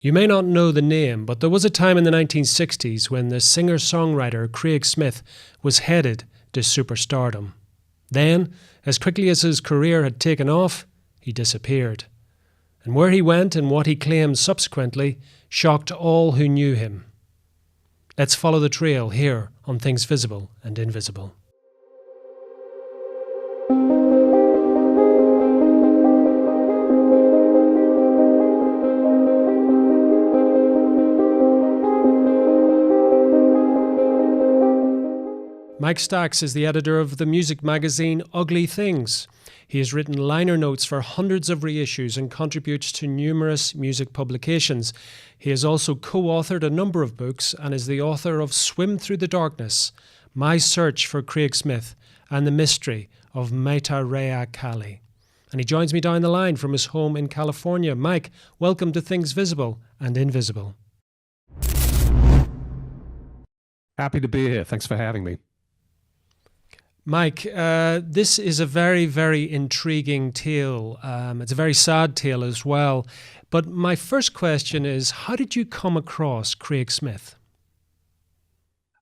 You may not know the name, but there was a time in the 1960s when the singer-songwriter Craig Smith was headed to superstardom. Then, as quickly as his career had taken off, he disappeared. And where he went and what he claimed subsequently shocked all who knew him. Let's follow the trail here on Things Visible and Invisible. Mike Stax is the editor of the music magazine Ugly Things. He has written liner notes for hundreds of reissues and contributes to numerous music publications. He has also co-authored a number of books and is the author of Swim Through the Darkness, My Search for Craig Smith, and The Mystery of Maitreya. And he joins me down the line from his home in California. Mike, welcome to Things Visible and Invisible. Happy to be here. Thanks for having me. Mike, this is a very, very intriguing tale. It's a very sad tale as well. But my first question is, how did you come across Craig Smith?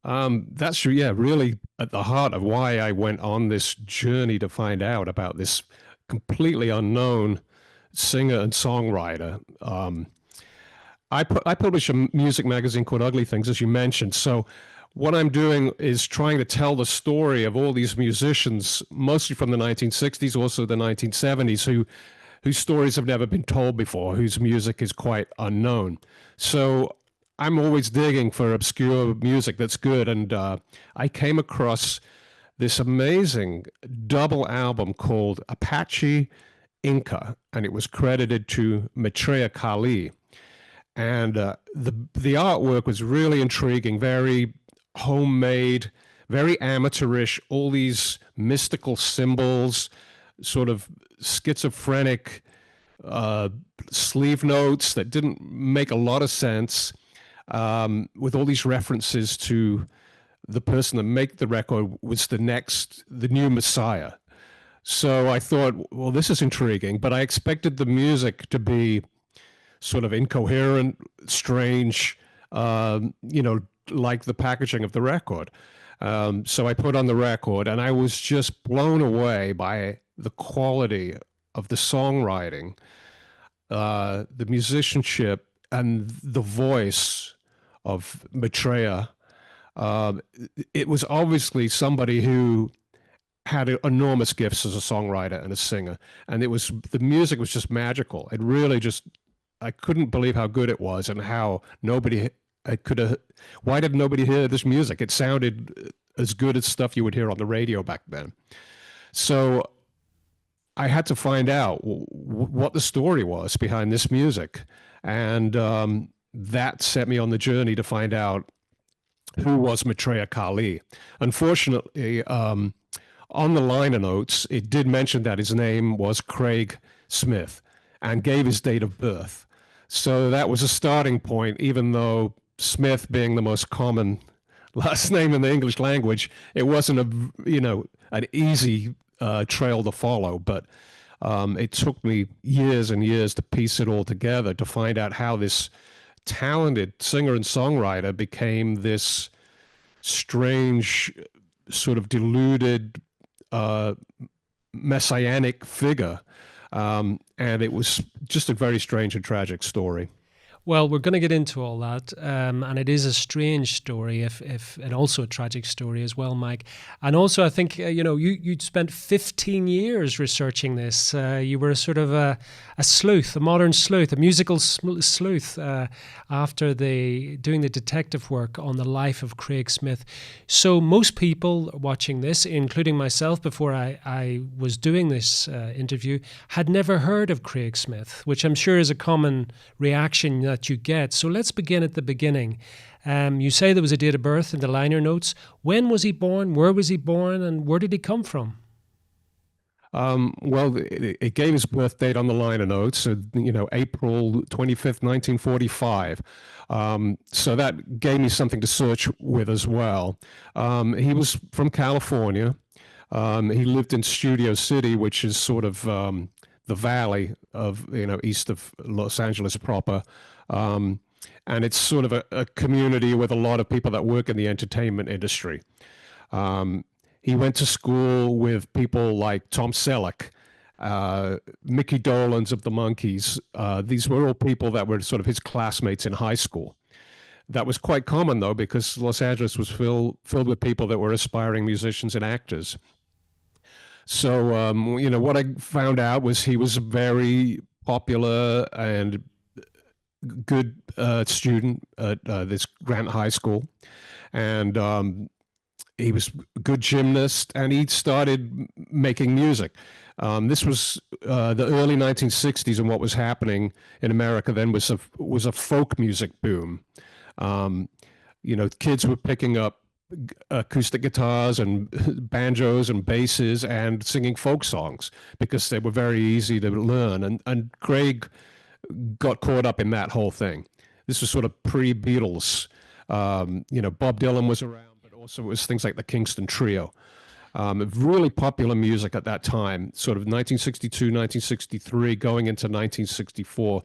That's really at the heart of why I went on this journey to find out about this completely unknown singer and songwriter. I publish a music magazine called Ugly Things, as you mentioned. So what I'm doing is trying to tell the story of all these musicians, mostly from the 1960s, also the 1970s, whose stories have never been told before, whose music is quite unknown. So I'm always digging for obscure music that's good, and I came across this amazing double album called Apache-Inca, and it was credited to Maitreya. And the artwork was really intriguing, very homemade, very amateurish, all these mystical symbols, sort of schizophrenic sleeve notes that didn't make a lot of sense, with all these references to the person that made the record was the new Messiah. So I thought, well, this is intriguing, but I expected the music to be sort of incoherent, strange, like the packaging of the record. So I put on the record, and I was just blown away by the quality of the songwriting, the musicianship, and the voice of Maitreya. It was obviously somebody who had enormous gifts as a songwriter and a singer, and the music was just magical. It really I couldn't believe how good it was, and how why did nobody hear this music? It sounded as good as stuff you would hear on the radio back then. So I had to find out what the story was behind this music. And that set me on the journey to find out who was Maitreya. Unfortunately, on the liner notes, it did mention that his name was Craig Smith and gave his date of birth. So that was a starting point, even though Smith being the most common last name in the English language, it wasn't an easy trail to follow. But it took me years and years to piece it all together to find out how this talented singer and songwriter became this strange, sort of deluded, messianic figure. And it was just a very strange and tragic story. Well, we're going to get into all that, and it is a strange story, and also a tragic story as well, Mike. And also, I think you'd spent 15 years researching this. You were sort of a sleuth, a modern sleuth, a musical sleuth, after doing the detective work on the life of Craig Smith. So most people watching this, including myself, before I was doing this interview, had never heard of Craig Smith, which I'm sure is a common reaction that you get. So let's begin at the beginning. You say there was a date of birth in the liner notes. When was he born? Where was he born? And where did he come from? Well, it gave his birth date on the liner notes, April 25th, 1945. So that gave me something to search with as well. He was from California. He lived in Studio City, which is sort of the valley of, east of Los Angeles proper. And it's sort of a community with a lot of people that work in the entertainment industry. He went to school with people like Tom Selleck, Mickey Dolenz of the Monkees. These were all people that were sort of his classmates in high school. That was quite common, though, because Los Angeles was filled with people that were aspiring musicians and actors. So, what I found out was he was very popular and good student at this Grant High School. And he was a good gymnast, and he started making music. This was the early 1960s, and what was happening in America then was a folk music boom. Kids were picking up acoustic guitars and banjos and basses and singing folk songs because they were very easy to learn. And Craig got caught up in that whole thing. This was sort of pre-Beatles. Bob Dylan was around, but also it was things like the Kingston Trio. Really popular music at that time, sort of 1962, 1963, going into 1964.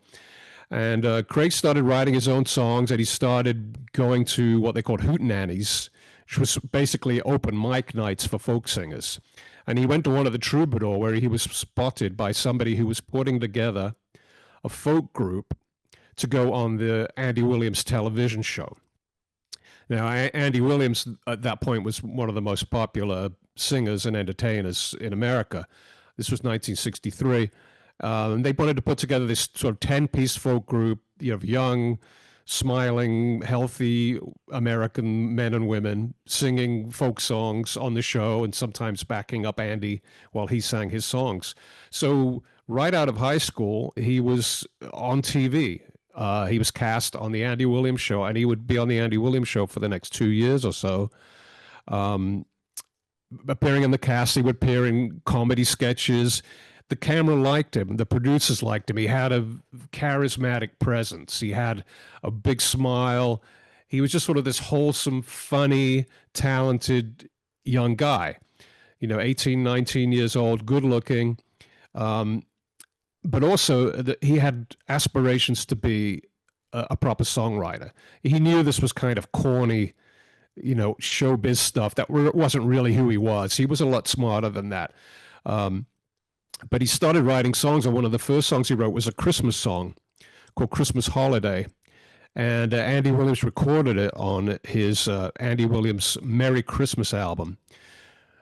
And Craig started writing his own songs, and he started going to what they called hootenannies, which was basically open mic nights for folk singers. And he went to one of the Troubadour, where he was spotted by somebody who was putting together a folk group to go on the Andy Williams television show. Now, Andy Williams at that point was one of the most popular singers and entertainers in America. This was 1963. And they wanted to put together this sort of 10-piece folk group, young, smiling, healthy American men and women singing folk songs on the show and sometimes backing up Andy while he sang his songs. So right out of high school, he was on TV. He was cast on the Andy Williams show, and he would be on the Andy Williams show for the next 2 years or so. Appearing in the cast, he would appear in comedy sketches. The camera liked him. The producers liked him. He had a charismatic presence. He had a big smile. He was just sort of this wholesome, funny, talented young guy. 18, 19 years old, good looking. But also he had aspirations to be a proper songwriter. He knew this was kind of corny, showbiz stuff that wasn't really who he was. He was a lot smarter than that. But he started writing songs, and one of the first songs he wrote was a Christmas song called Christmas Holiday. And Andy Williams recorded it on his Andy Williams Merry Christmas album,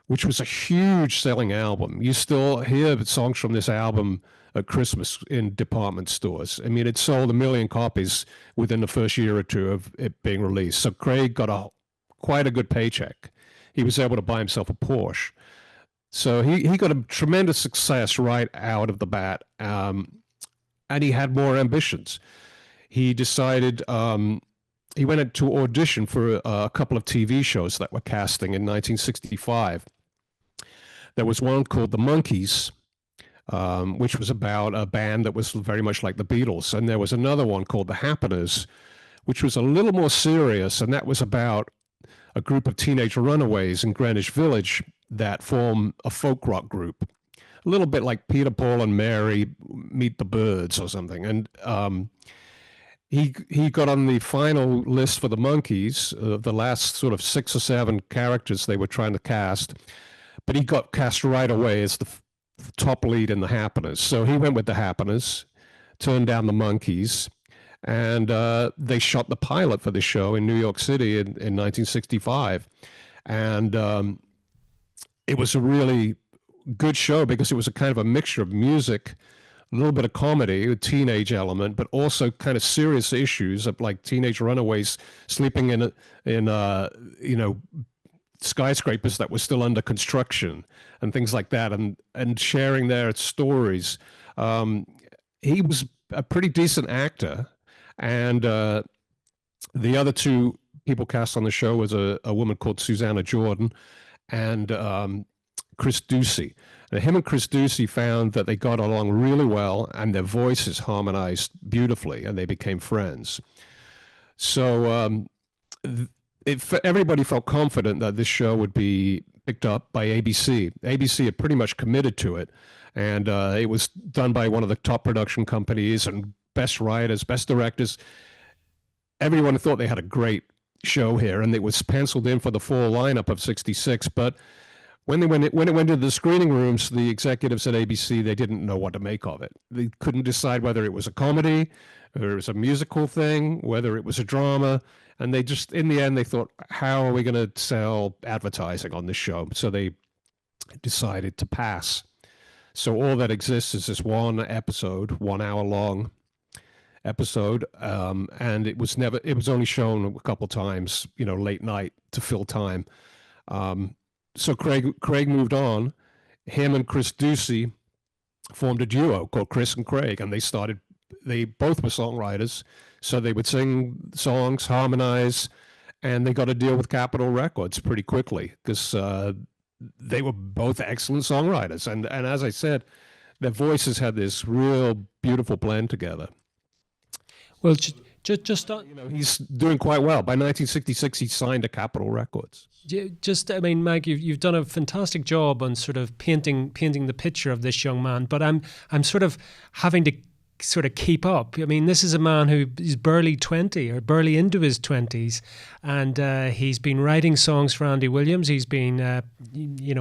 which was a huge selling album. You still hear songs from this album at Christmas in department stores. I mean, it sold 1 million copies within the first year or two of it being released. So Craig got quite a good paycheck. He was able to buy himself a Porsche. So he got a tremendous success right out of the bat, and he had more ambitions. He decided he went to audition for a couple of TV shows that were casting in 1965. There was one called The Monkees, which was about a band that was very much like the Beatles. And there was another one called The Happeners, which was a little more serious, and that was about a group of teenage runaways in Greenwich Village that form a folk rock group, a little bit like Peter, Paul, and Mary meet the Byrds or something. And he got on the final list for the Monkees, the last sort of 6 or 7 characters they were trying to cast, but he got cast right away as the top lead in The Happeners. So he went with The Happeners, turned down the Monkees, and they shot the pilot for the show in New York City in 1965. And it was a really good show because it was a kind of a mixture of music, a little bit of comedy, a teenage element, but also kind of serious issues of like teenage runaways sleeping in skyscrapers that were still under construction and things like that, and sharing their stories. He was a pretty decent actor, and the other 2 people cast on the show was a woman called Susanna Jordan and Chris Ducey. And him and Chris Ducey found that they got along really well, and their voices harmonized beautifully, and they became friends. So everybody felt confident that this show would be picked up by ABC. ABC had pretty much committed to it, and it was done by one of the top production companies and best writers, best directors. Everyone thought they had a great show here, and it was penciled in for the fall lineup of '66. But when it went into the screening rooms, the executives at ABC, they didn't know what to make of it. They couldn't decide whether it was a comedy, whether it was a musical thing, whether it was a drama. And they just, in the end, they thought, how are we going to sell advertising on this show? So they decided to pass. So all that exists is this one episode, 1 hour long episode. And it was only shown a couple times, late night to fill time. So Craig moved on. Him and Chris Ducey formed a duo called Chris and Craig, and they both were songwriters. So they would sing songs, harmonize, and they got a deal with Capitol Records pretty quickly because they were both excellent songwriters. And as I said, their voices had this real beautiful blend together. Well, just on, he's doing quite well. By 1966, he signed to Capitol Records. Mike, you've done a fantastic job on sort of painting the picture of this young man, but I'm sort of having to sort of keep up. I mean, this is a man who is barely 20 or barely into his 20s, and he's been writing songs for Andy Williams. He's been,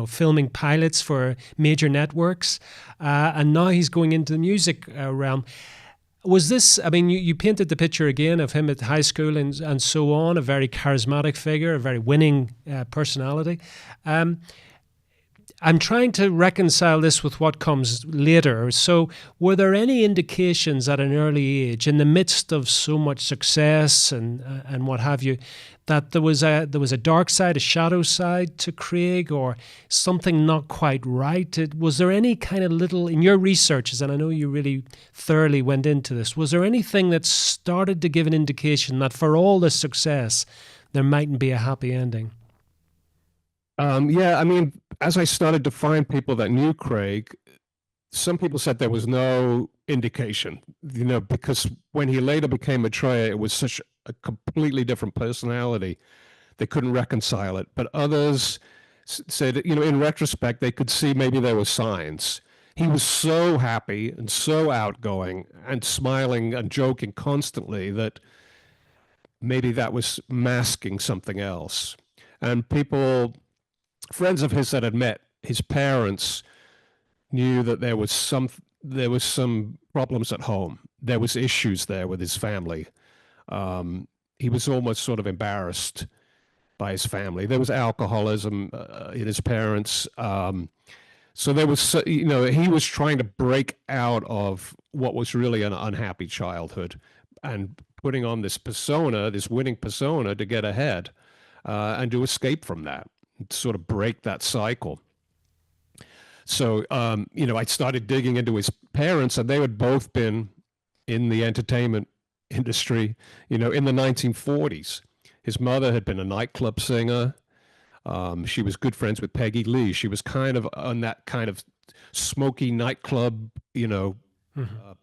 filming pilots for major networks, and now he's going into the music realm. Was this, you painted the picture again of him at high school and so on, a very charismatic figure, a very winning personality. I'm trying to reconcile this with what comes later. So were there any indications at an early age, in the midst of so much success and what have you, that there was a dark side, a shadow side to Craig, or something not quite right? Was there any kind of little, in your researches, and I know you really thoroughly went into this, was there anything that started to give an indication that for all the success, there mightn't be a happy ending? As I started to find people that knew Craig, some people said there was no indication, because when he later became Maitreya, it was such a completely different personality. They couldn't reconcile it. But others said, in retrospect, they could see maybe there were signs. He was so happy and so outgoing and smiling and joking constantly that maybe that was masking something else. And friends of his that had met his parents knew that there was some problems at home. There was issues there with his family. He was almost sort of embarrassed by his family. There was alcoholism in his parents. So there was, he was trying to break out of what was really an unhappy childhood and putting on this persona, this winning persona, to get ahead and to escape from that, sort of break that cycle. So, I started digging into his parents, and they had both been in the entertainment industry, in the 1940s. His mother had been a nightclub singer. She was good friends with Peggy Lee. She was kind of on that kind of smoky nightclub,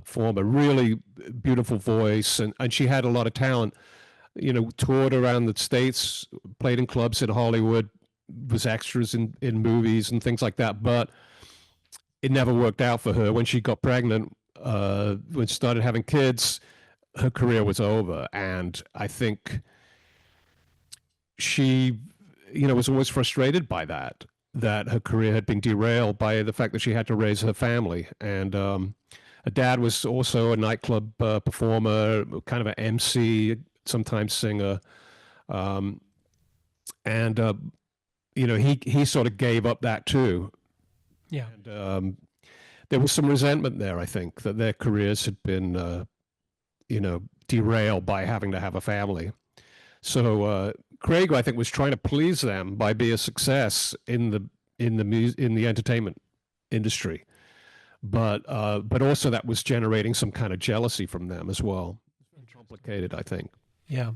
performer, really beautiful voice. And she had a lot of talent, toured around the States, played in clubs in Hollywood, was extras in movies and things like that. But it never worked out for her. When she got pregnant, when she started having kids, her career was over. And I think she, was always frustrated by that her career had been derailed by the fact that she had to raise her family. And her dad was also a nightclub performer, kind of an MC, sometimes singer. He sort of gave up that too. Yeah. And there was some resentment there, I think, that their careers had been, derailed by having to have a family. So Craig, I think, was trying to please them by being a success in the entertainment industry, but also that was generating some kind of jealousy from them as well. Complicated, I think. Yeah.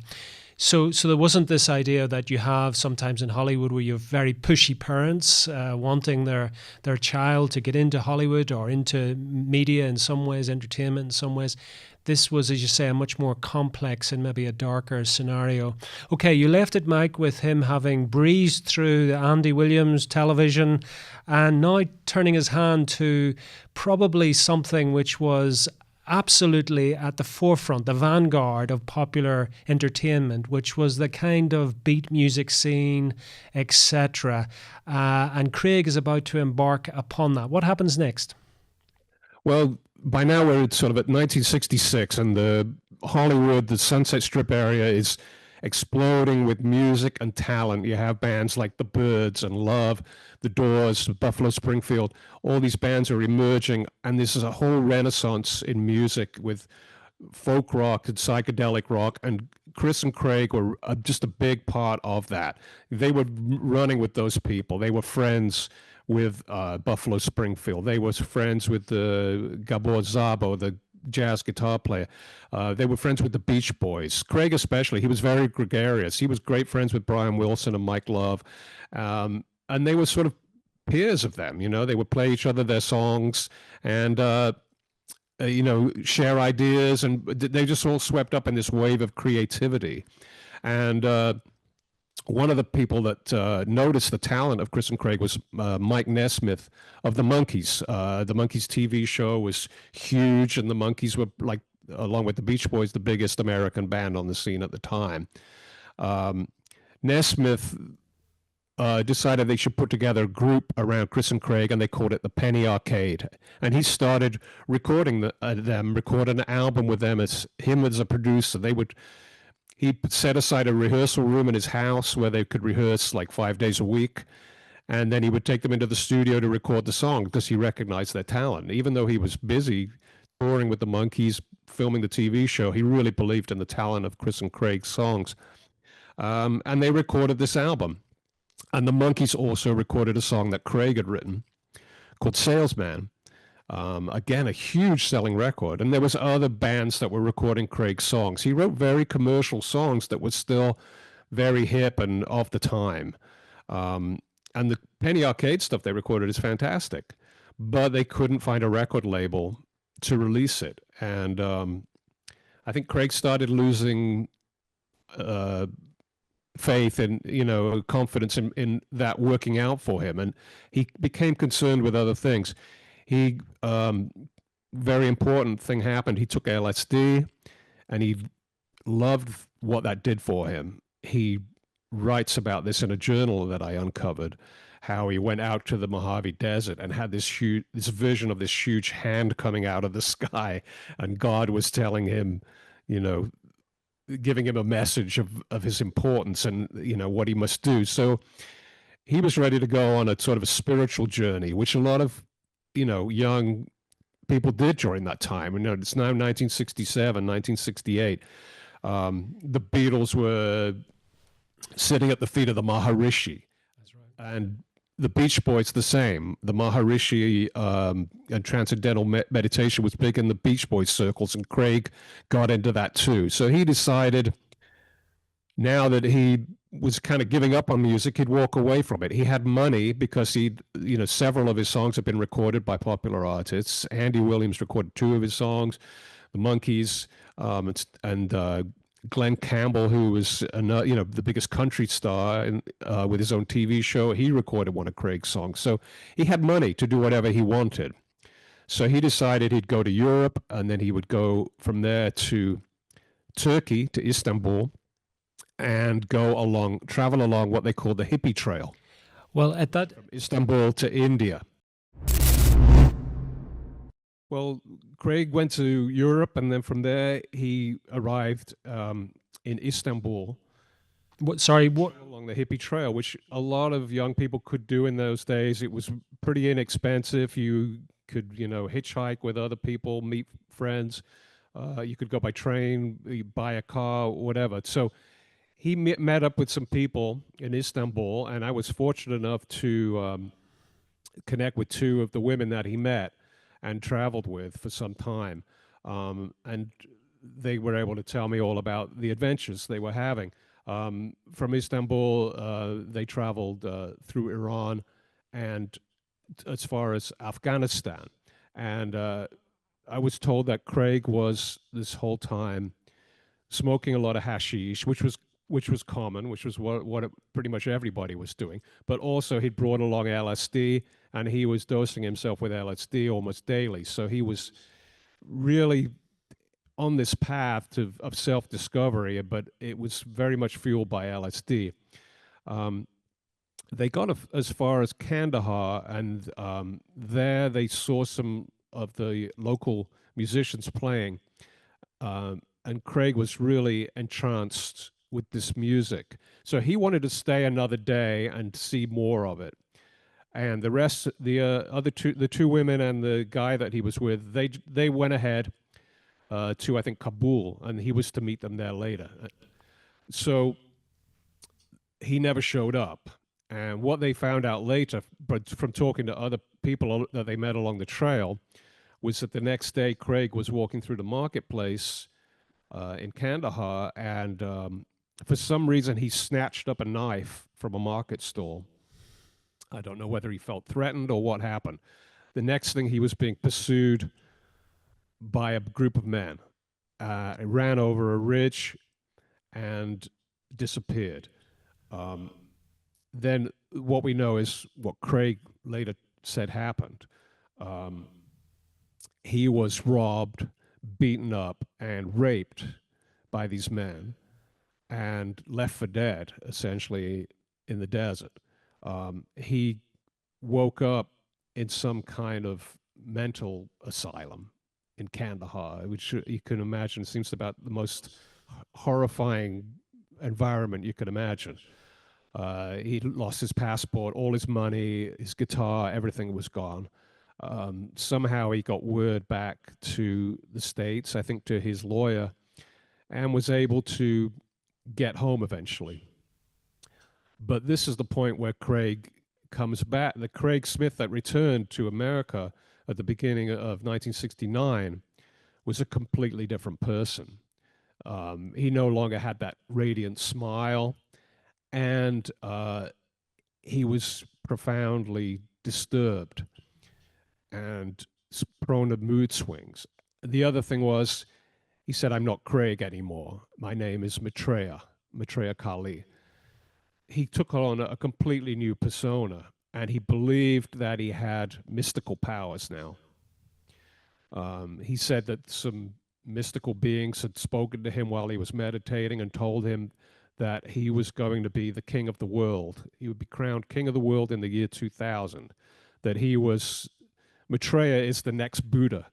So there wasn't this idea that you have sometimes in Hollywood where you have very pushy parents wanting their child to get into Hollywood or into media in some ways, entertainment in some ways. This was, as you say, a much more complex and maybe a darker scenario. Okay, you left it, Mike, with him having breezed through the Andy Williams television and now turning his hand to probably something which was absolutely at the forefront, the vanguard of popular entertainment, which was the kind of beat music scene, etc. And Craig is about to embark upon that. What happens next? Well, by now we're sort of at 1966, and the Hollywood, the Sunset Strip area is exploding with music and talent. You have bands like The Byrds and Love, The Doors, Buffalo Springfield. All these bands are emerging, and this is a whole renaissance in music with folk rock and psychedelic rock, and Chris and Craig were just a big part of that. They were running with those people. They were friends with Buffalo Springfield. They were friends with Gabor Szabo, the jazz guitar player. They were friends with the Beach Boys. Craig especially, he was very gregarious. He was great friends with Brian Wilson and Mike Love. And they were sort of peers of them, you know. They would play each other their songs, and share ideas, and they just all swept up in this wave of creativity. And one of the people that noticed the talent of Chris and Craig was Mike Nesmith of the Monkees. The Monkees TV show was huge, and the Monkees were, like, along with the Beach Boys, the biggest American band on the scene at the time. Nesmith decided they should put together a group around Chris and Craig, and they called it the Penny Arcade. And he started recording them, recorded an album with them as him as a producer. He set aside a rehearsal room in his house where they could rehearse like 5 days a week. And then he would take them into the studio to record the song because he recognized their talent. Even though he was busy touring with the Monkees, filming the TV show, he really believed in the talent of Chris and Craig's songs. And they recorded this album. And the Monkees also recorded a song that Craig had written called Salesman. Again, a huge selling record. And there was other bands that were recording Craig's songs. He wrote very commercial songs that were still very hip and of the time. And the Penny Arcade stuff they recorded is fantastic. But they couldn't find a record label to release it. And I think Craig started losing faith and, confidence in that working out for him, and he became concerned with other things. He Very important thing happened. He took LSD, and he loved what that did for him. He writes about this in a journal that I uncovered, how he went out to the Mojave Desert and had this vision of this huge hand coming out of the sky, and God was telling him, giving him a message of his importance and what he must do. So he was ready to go on a sort of a spiritual journey, which a lot of young people did during that time. It's now 1967, 1968. The Beatles were sitting at the feet of the Maharishi. That's right. And the Beach Boys the same. The Maharishi and Transcendental Meditation was big in the Beach Boys circles, and Craig got into that too. So he decided, now that he was kind of giving up on music, he'd walk away from it. He had money because several of his songs had been recorded by popular artists. Andy Williams recorded 2 of his songs, the Monkees, and Glenn Campbell, who was the biggest country star with his own TV show, he recorded one of Craig's songs. So he had money to do whatever he wanted. So he decided he'd go to Europe, and then he would go from there to Turkey, to Istanbul, and travel along what they call the hippie trail. Well, from Istanbul to India. Well, Craig went to Europe, and then from there he arrived in Istanbul. What? Along the hippie trail, which a lot of young people could do in those days. It was pretty inexpensive. You could, hitchhike with other people, meet friends. You could go by train, you buy a car, whatever. So he met up with some people in Istanbul, and I was fortunate enough to connect with 2 of the women that he met and traveled with for some time. And they were able to tell me all about the adventures they were having. From Istanbul, they traveled through Iran and as far as Afghanistan. And I was told that Craig was, this whole time, smoking a lot of hashish, which was common, which was what pretty much everybody was doing. But also he'd brought along LSD, and he was dosing himself with LSD almost daily. So he was really on this path of self-discovery, but it was very much fueled by LSD. Um, they got as far as Kandahar, and there they saw some of the local musicians playing, and Craig was really entranced with this music. So he wanted to stay another day and see more of it. And the rest, the other two, the two women and the guy that he was with, they went ahead to, I think, Kabul, and he was to meet them there later. So he never showed up. And what they found out later, but from talking to other people that they met along the trail, was that the next day Craig was walking through the marketplace in Kandahar, and for some reason he snatched up a knife from a market stall. I don't know whether he felt threatened or what happened. The next thing, he was being pursued by a group of men. It ran over a ridge and disappeared. Um, then what we know is what Craig later said happened. Um, he was robbed, beaten up, and raped by these men and left for dead, essentially, in the desert. He woke up in some kind of mental asylum in Kandahar, which you can imagine seems about the most horrifying environment you could imagine. He lost his passport, all his money, his guitar, everything was gone. Somehow he got word back to the States, I think to his lawyer, and was able to get home eventually. But this is the point where Craig comes back. The Craig Smith that returned to America at the beginning of 1969 was a completely different person. He no longer had that radiant smile, and he was profoundly disturbed and prone to mood swings. The other thing was, he said, "I'm not Craig anymore. My name is Maitreya, Maitreya Kali." He took on a completely new persona, and he believed that he had mystical powers now. He said that some mystical beings had spoken to him while he was meditating and told him that he was going to be the king of the world. He would be crowned king of the world in the year 2000. That he was, Maitreya is the next Buddha,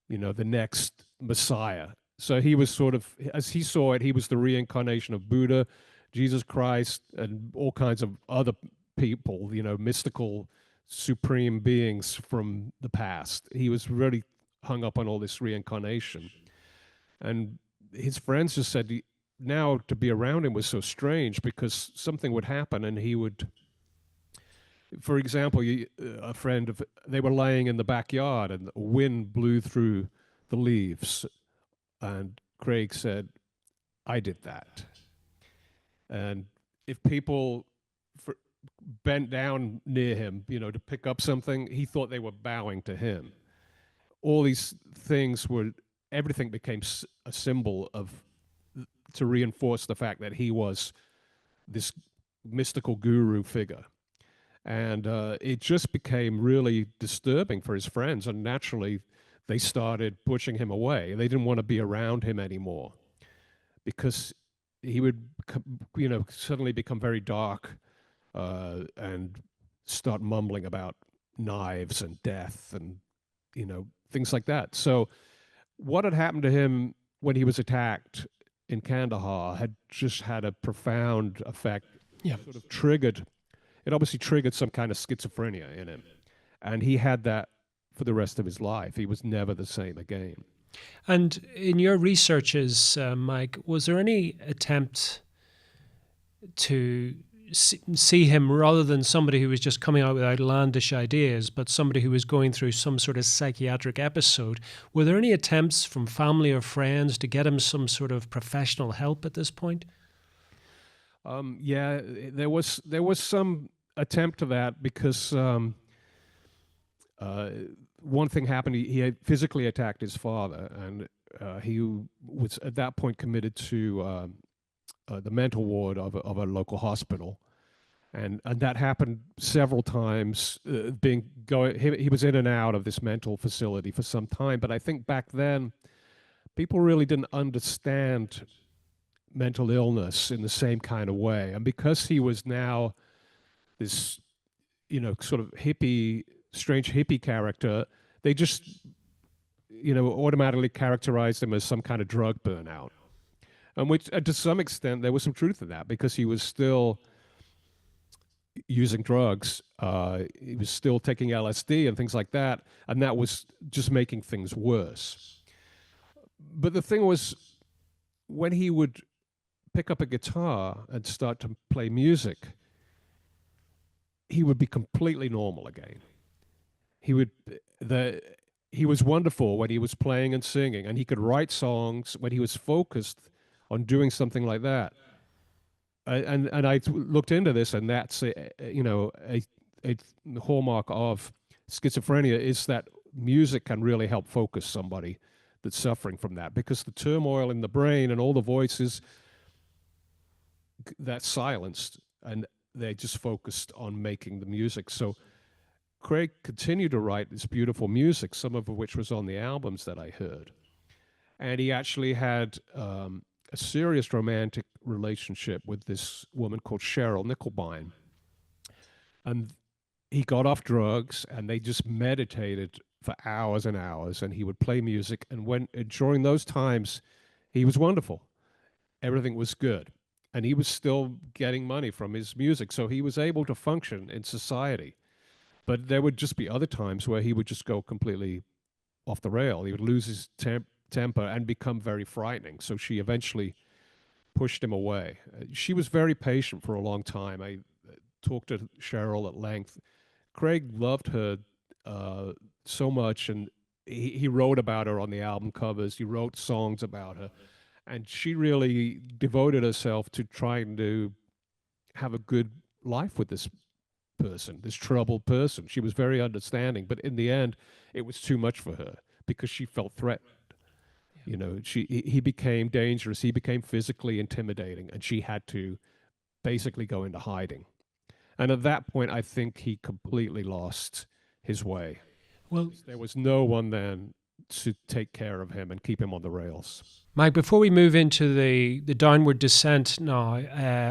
the next Messiah. So he was sort of, as he saw it, he was the reincarnation of Buddha, Jesus Christ, and all kinds of other people, mystical, supreme beings from the past. He was really hung up on all this reincarnation. And his friends just said, now to be around him was so strange because something would happen and he would, for example, a friend of, they were laying in the backyard and the wind blew through the leaves. And Craig said, "I did that." And if people bent down near him, to pick up something, he thought they were bowing to him. All these things everything became a symbol to reinforce the fact that he was this mystical guru figure. And it just became really disturbing for his friends. And naturally, they started pushing him away. They didn't want to be around him anymore because he would, suddenly become very dark and start mumbling about knives and death and, things like that. So what had happened to him when he was attacked in Kandahar had just had a profound effect. Yeah. Sort of it obviously triggered some kind of schizophrenia in him. And he had that for the rest of his life. He was never the same again. And in your researches, Mike, was there any attempt to see him rather than somebody who was just coming out with outlandish ideas, but somebody who was going through some sort of psychiatric episode? Were there any attempts from family or friends to get him some sort of professional help at this point? Yeah, there was some attempt to that because one thing happened. He had physically attacked his father, and he was at that point committed to the mental ward of a local hospital. and that happened several times. He was in and out of this mental facility for some time. But I think back then, people really didn't understand mental illness in the same kind of way, and because he was now this, sort of hippie, strange hippie character, they just, automatically characterized him as some kind of drug burnout. And which, to some extent, there was some truth in that because he was still using drugs. He was still taking LSD and things like that, and that was just making things worse. But the thing was, when he would pick up a guitar and start to play music, he would be completely normal again. He would the he was wonderful when he was playing and singing, and he could write songs when he was focused on doing something like that. And I looked into this, and that's a hallmark of schizophrenia is that music can really help focus somebody that's suffering from that, because the turmoil in the brain and all the voices, that's silenced, and they just focused on making the music. So Craig continued to write this beautiful music, some of which was on the albums that I heard. And he actually had a serious romantic relationship with this woman called Cheryl Nickelbine. And he got off drugs, and they just meditated for hours and hours, and he would play music. And during those times, he was wonderful. Everything was good. And he was still getting money from his music. So he was able to function in society. But there would just be other times where he would just go completely off the rail. He would lose his temper and become very frightening. So she eventually pushed him away. She was very patient for a long time. I talked to Cheryl at length. Craig loved her so much, and he wrote about her on the album covers. He wrote songs about her, and she really devoted herself to trying to have a good life with this person, this troubled person. She was very understanding, but in the end, it was too much for her because she felt threatened. He became dangerous. He became physically intimidating, and she had to basically go into hiding. And at that point, I think he completely lost his way. Well, there was no one then to take care of him and keep him on the rails. Mike, before we move into the downward descent now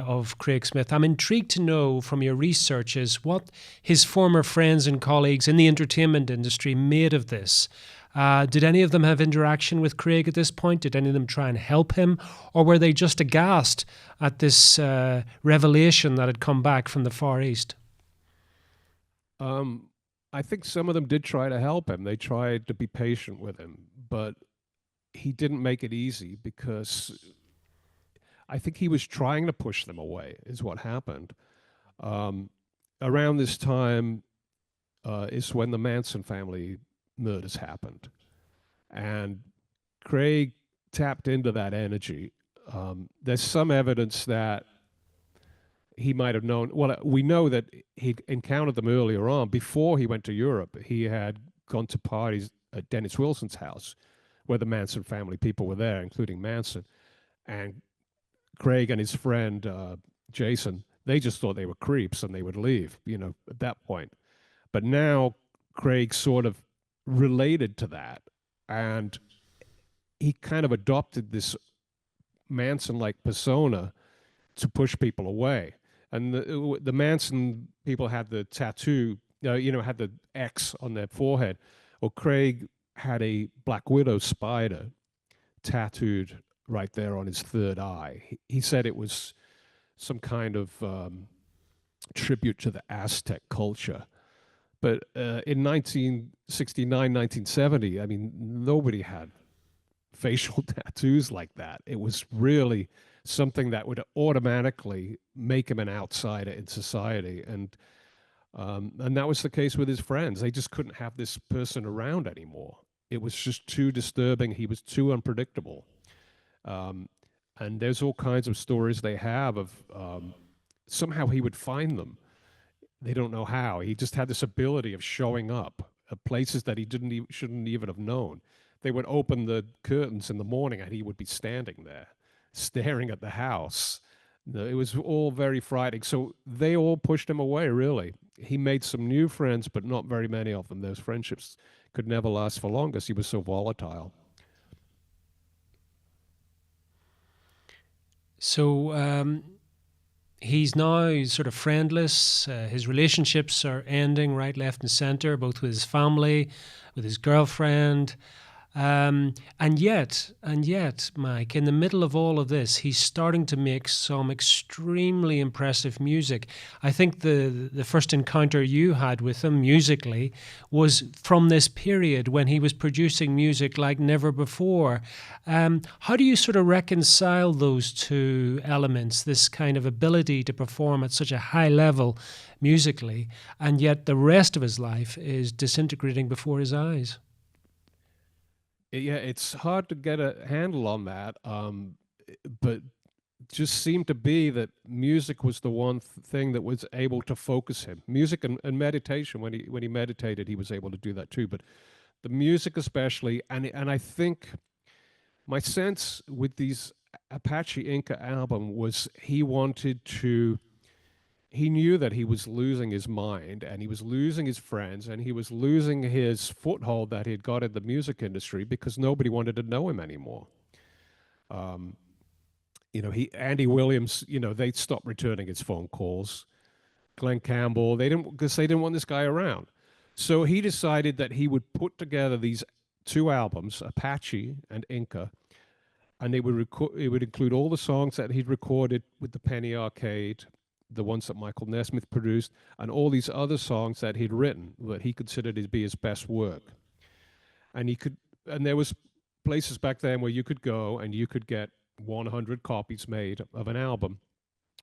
of Craig Smith, I'm intrigued to know from your researches what his former friends and colleagues in the entertainment industry made of this. Did any of them have interaction with Craig at this point? Did any of them try and help him? Or were they just aghast at this revelation that had come back from the Far East? I think some of them did try to help him. They tried to be patient with him, but he didn't make it easy because I think he was trying to push them away, is what happened. Around this time is when the Manson family murders happened. And Craig tapped into that energy. There's some evidence that he might have known. Well, we know that he encountered them earlier on. Before he went to Europe, he had gone to parties at Dennis Wilson's house where the Manson family people were there, including Manson. And Craig and his friend Jason, they just thought they were creeps and they would leave, at that point. But now Craig sort of related to that, and he kind of adopted this Manson-like persona to push people away. And the Manson people had the tattoo, had the X on their forehead. Well, Craig had a Black Widow spider tattooed right there on his third eye. He said it was some kind of tribute to the Aztec culture. But in 1969, 1970, I mean, nobody had facial tattoos like that. It was really something that would automatically make him an outsider in society. And that was the case with his friends. They just couldn't have this person around anymore. It was just too disturbing. He was too unpredictable. And there's all kinds of stories they have of somehow he would find them. They don't know how. He just had this ability of showing up at places that he shouldn't even have known. They would open the curtains in the morning and he would be standing there, staring at the house. No, it was all very frightening. So they all pushed him away, really. He made some new friends, but not very many of them. Those friendships could never last for long because he was so volatile. So he's now sort of friendless. His relationships are ending right, left, and center, both with his family, with his girlfriend. And yet, Mike, in the middle of all of this, he's starting to make some extremely impressive music. I think the first encounter you had with him musically was from this period when he was producing music like never before. How do you sort of reconcile those two elements, this kind of ability to perform at such a high level musically, and yet the rest of his life is disintegrating before his eyes? Yeah, it's hard to get a handle on that, but just seemed to be that music was the one thing that was able to focus him. Music and meditation. When he meditated, he was able to do that too. But the music, especially, and I think my sense with these Apache-Inca album was he wanted to. He knew that he was losing his mind and he was losing his friends and he was losing his foothold that he'd got in the music industry because nobody wanted to know him anymore. Um, he Andy Williams, they stopped returning his phone calls. Glenn Campbell, they didn't want this guy around. So he decided that he would put together these two albums, Apache and Inca, and it would include all the songs that he'd recorded with the Penny Arcade, the ones that Michael Nesmith produced, and all these other songs that he'd written that he considered to be his best work. And there was places back then where you could go and you could get 100 copies made of an album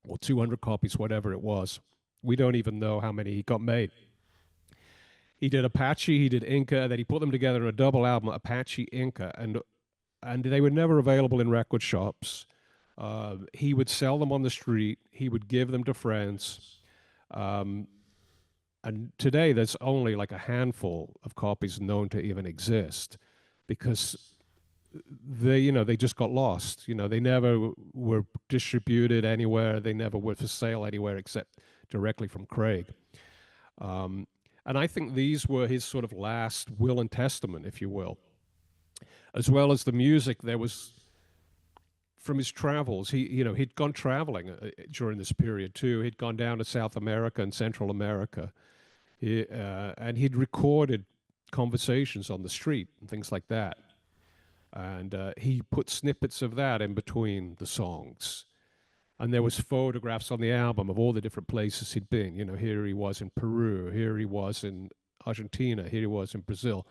or 200 copies, whatever it was. We don't even know how many he got made. He did Apache, he did Inca, then he put them together in a double album, Apache Inca, and they were never available in record shops. He would sell them on the street. He would give them to friends. Um, and today, there's only like a handful of copies known to even exist, because they just got lost. They never were distributed anywhere. They never were for sale anywhere except directly from Craig. Um, and I think these were his sort of last will and testament, if you will, as well as the music. There was from his travels. He'd gone traveling during this period too. He'd gone down to South America and Central America, and he'd recorded conversations on the street and things like that. And he put snippets of that in between the songs. And there was photographs on the album of all the different places he'd been. Here he was in Peru, here he was in Argentina, here he was in Brazil.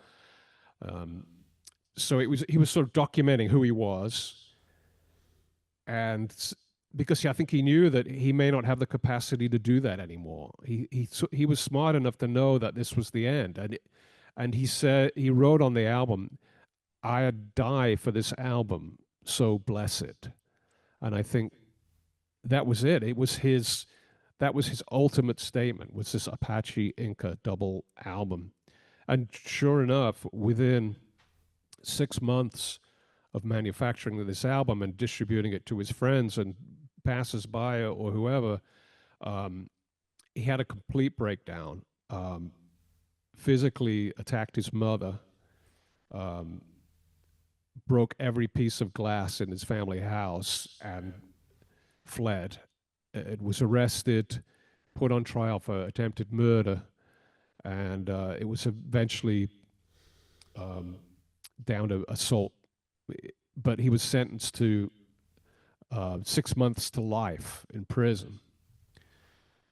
Um, so he was sort of documenting who he was, and because I think he knew that he may not have the capacity to do that anymore. He was smart enough to know that this was the end, and he wrote on the album, "I die for this album, so bless it." And I think that was it. That was his ultimate statement, was this Apache Inca double album. And sure enough, within 6 months of manufacturing this album and distributing it to his friends and passers-by or whoever, um, he had a complete breakdown. Physically attacked his mother, um, broke every piece of glass in his family house, and fled. It was arrested, put on trial for attempted murder, and it was eventually um, down to assault. But he was sentenced to 6 months to life in prison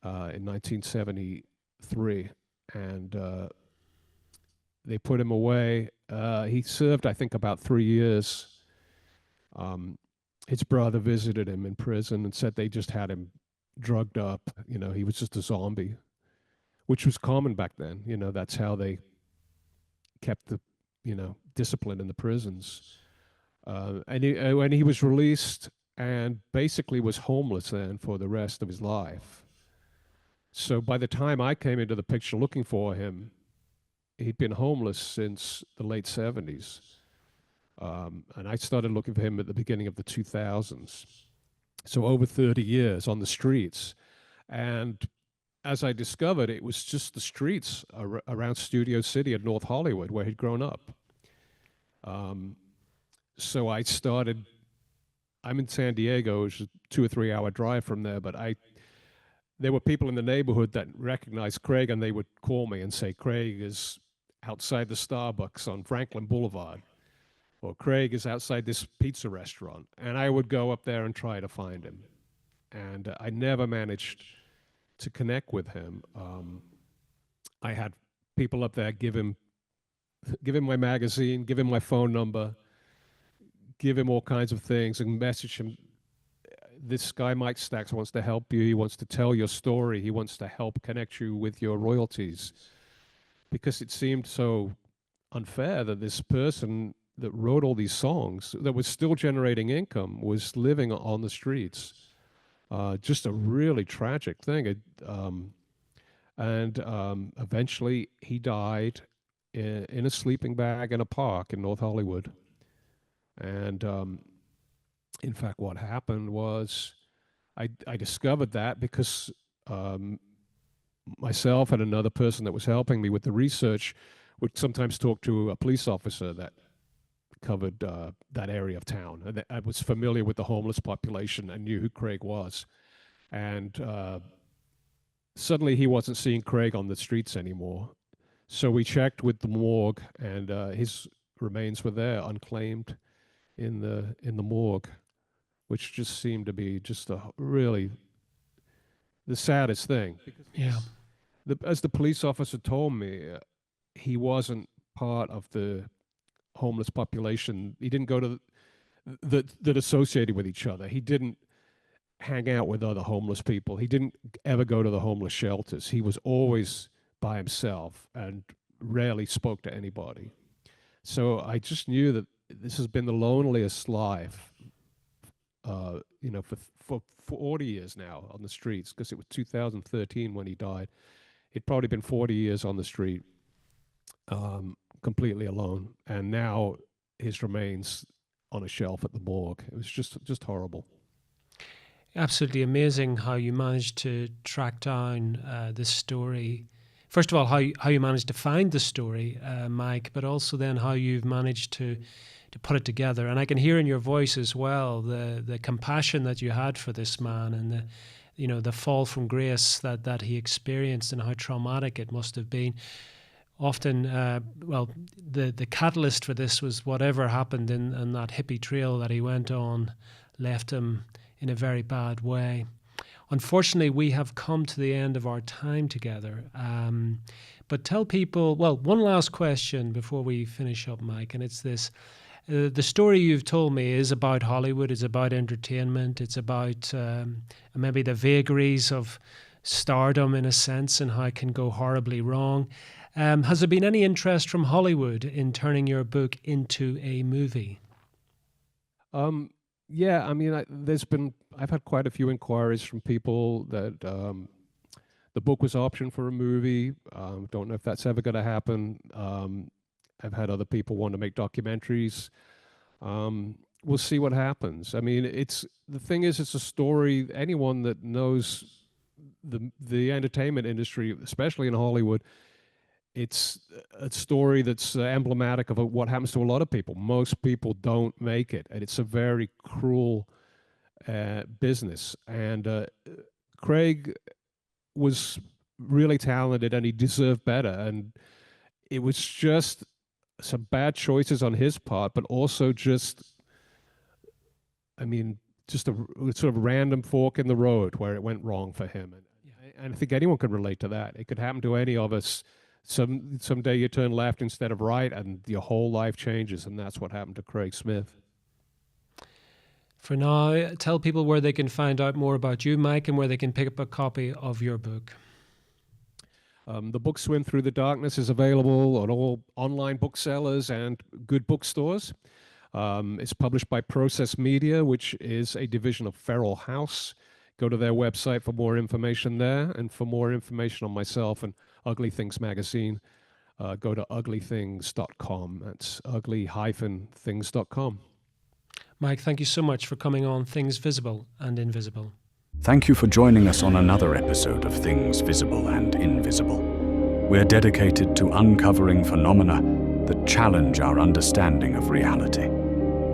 in 1973, and they put him away. He served, I think, about 3 years. Um, his brother visited him in prison and said they just had him drugged up. He was just a zombie, which was common back then. That's how they kept the discipline in the prisons. When he was released, and basically was homeless then for the rest of his life. So by the time I came into the picture looking for him, he'd been homeless since the late 70s. And I started looking for him at the beginning of the 2000s. So over 30 years on the streets. And as I discovered, it was just the streets around Studio City in North Hollywood where he'd grown up. Um, so I started, I'm in San Diego, which is a 2 or 3 hour drive from there, but there were people in the neighborhood that recognized Craig, and they would call me and say, Craig is outside the Starbucks on Franklin Boulevard, or Craig is outside this pizza restaurant. And I would go up there and try to find him. And I never managed to connect with him. I had people up there give him my magazine, give him my phone number, give him all kinds of things, and message him. This guy Mike Stax wants to help you. He wants to tell your story. He wants to help connect you with your royalties, because it seemed so unfair that this person that wrote all these songs that was still generating income was living on the streets. Just a really tragic thing. Eventually, he died in a sleeping bag in a park in North Hollywood. And in fact, what happened was I discovered that because myself and another person that was helping me with the research would sometimes talk to a police officer that covered that area of town. And I was familiar with the homeless population and knew who Craig was. And suddenly he wasn't seeing Craig on the streets anymore. So we checked with the morgue, and his remains were there, unclaimed in the morgue, which just seemed to be just a really the saddest thing. Yeah. As the police officer told me, he wasn't part of the homeless population. He didn't go to that associated with each other. He didn't hang out with other homeless people. He didn't ever go to the homeless shelters. He was always by himself and rarely spoke to anybody. So I just knew that this has been the loneliest life, for 40 years now on the streets, because it was 2013 when he died. He'd probably been 40 years on the street, completely alone. And now his remains on a shelf at the morgue. It was just horrible. Absolutely amazing how you managed to track down this story. First of all, how you managed to find the story, Mike, but also then how you've managed to put it together. And I can hear in your voice as well the compassion that you had for this man, and the fall from grace that he experienced, and how traumatic it must have been. Often, the catalyst for this was whatever happened in that hippie trail that he went on left him in a very bad way. Unfortunately, we have come to the end of our time together. But tell people, one last question before we finish up, Mike, and it's this. The story you've told me is about Hollywood, it's about entertainment, it's about maybe the vagaries of stardom in a sense and how it can go horribly wrong. Has there been any interest from Hollywood in turning your book into a movie? Yeah, I mean, I've had quite a few inquiries from people that the book was optioned for a movie. Don't know if that's ever going to happen. I've had other people want to make documentaries. We'll see what happens. I mean, the thing is, it's a story. Anyone that knows the entertainment industry, especially in Hollywood, it's a story that's emblematic of what happens to a lot of people. Most people don't make it, and it's a very cruel business. And Craig was really talented, and he deserved better. And it was just some bad choices on his part, but also just a sort of random fork in the road where it went wrong for him. And I think anyone could relate to that. It could happen to any of us. Someday you turn left instead of right, and your whole life changes, and that's what happened to Craig Smith. For now, tell people where they can find out more about you, Mike, and where they can pick up a copy of your book. The book Swim Through the Darkness is available on all online booksellers and good bookstores. It's published by Process Media, which is a division of Feral House. Go to their website for more information there, and for more information on myself and Ugly Things magazine, go to uglythings.com. That's ugly-things.com. Mike, thank you so much for coming on Things Visible and Invisible. Thank you for joining us on another episode of Things Visible and Invisible. We're dedicated to uncovering phenomena that challenge our understanding of reality,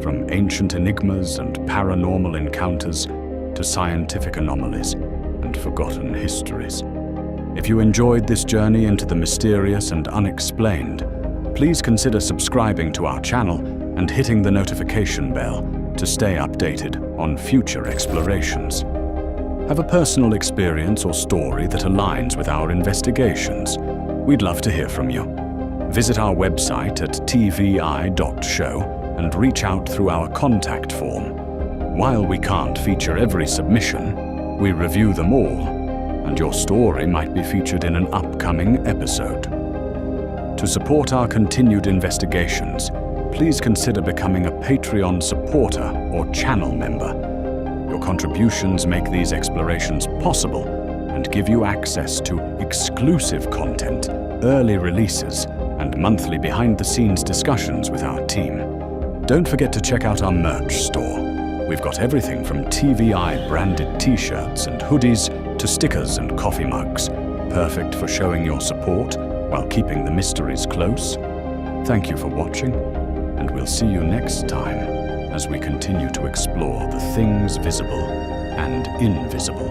from ancient enigmas and paranormal encounters to scientific anomalies and forgotten histories. If you enjoyed this journey into the mysterious and unexplained, please consider subscribing to our channel and hitting the notification bell to stay updated on future explorations. Have a personal experience or story that aligns with our investigations? We'd love to hear from you. Visit our website at tvi.show and reach out through our contact form. While we can't feature every submission, we review them all, and your story might be featured in an upcoming episode. To support our continued investigations, please consider becoming a Patreon supporter or channel member. Your contributions make these explorations possible and give you access to exclusive content, early releases, and monthly behind-the-scenes discussions with our team. Don't forget to check out our merch store. We've got everything from TVI-branded t-shirts and hoodies to stickers and coffee mugs, perfect for showing your support while keeping the mysteries close. Thank you for watching, and we'll see you next time as we continue to explore the things visible and invisible.